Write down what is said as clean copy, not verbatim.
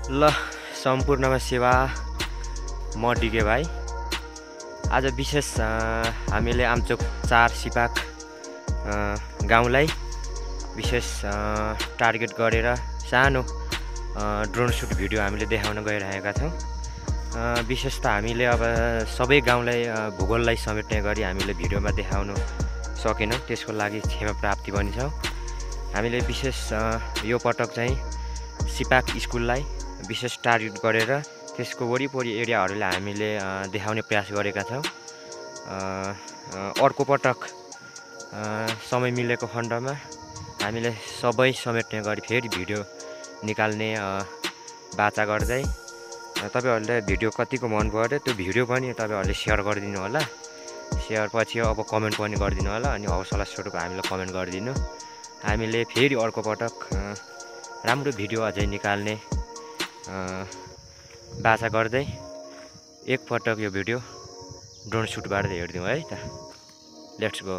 ल सम्पूर्णमा सेवा म डिके भाइ। आज विशेष हामीले आमचोक 4 सिपाक गाउँलाई विशेष टार्गेट गरेर सानो ड्रोन सुट भिडियो हामीले देखाउन गइरहेका छौँ। विशेष त हामीले अब सबै गाउँलाई भूगोललाई समेट्ने गरी हामीले भिडियोमा देखाउन सकेनौँ, त्यसको लागि क्षमा प्राप्ति पनि छ। हामीले विशेष यो पटक चाहिँ सिपाक स्कुललाई विशेष टार्गेट गरेर त्यसको वरिपरि एरियाहरूलाई हामीले देखाउने प्रयास गरेका छौँ। अर्को पटक समय मिलेको खण्डमा हामीले सबै समेट्ने गरी फेरि भिडियो निकाल्ने बाचा गर्दै तपाईहरुले भिडियो कतिको मन पर्यो त्यो भिडियो पनि तपाईहरुले शेयर गरिदिनु होला। शेयर पछि अब कमेन्ट पनि गरिदिनु होला अनि हौसला स्वरूप हामीलाई कमेन्ट गरिदिनु। हामीले फेरि अर्को पटक राम्रो भिडियो अझै निकाल्ने बाचा गर्दै एक पटक यो भिडियो ड्रोन सुटबाट हेर्दियौँ है त। Let's go.